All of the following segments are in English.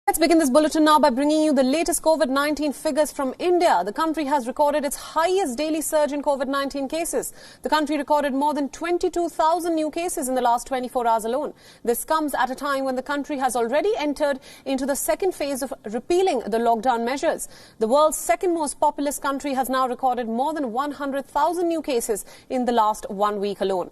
Let's begin this bulletin now by bringing you the latest COVID-19 figures from India. The country has recorded its highest daily surge in COVID-19 cases. The country recorded more than 22,000 new cases in the last 24 hours alone. This comes at a time when the country has already entered into the second phase of repealing the lockdown measures. The world's second most populous country has now recorded more than 100,000 new cases in the last 1 week alone.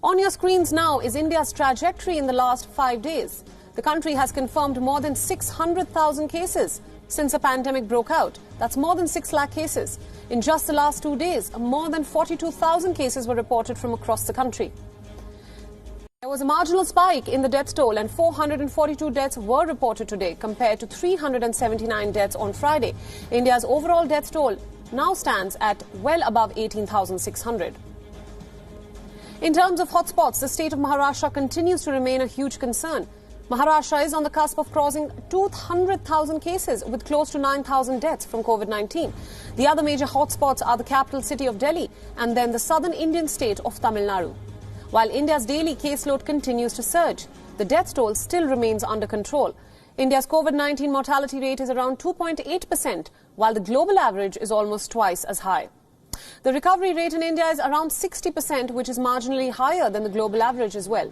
On your screens now is India's trajectory in the last 5 days. The country has confirmed more than 600,000 cases since the pandemic broke out. That's more than 6 lakh cases. In just the last 2 days, more than 42,000 cases were reported from across the country. There was a marginal spike in the death toll and 442 deaths were reported today compared to 379 deaths on Friday. India's overall death toll now stands at well above 18,600. In terms of hotspots, the state of Maharashtra continues to remain a huge concern. Maharashtra is on the cusp of crossing 200,000 cases with close to 9,000 deaths from COVID-19. The other major hotspots are the capital city of Delhi and then the southern Indian state of Tamil Nadu. While India's daily caseload continues to surge, the death toll still remains under control. India's COVID-19 mortality rate is around 2.8%, while the global average is almost twice as high. The recovery rate in India is around 60%, which is marginally higher than the global average as well.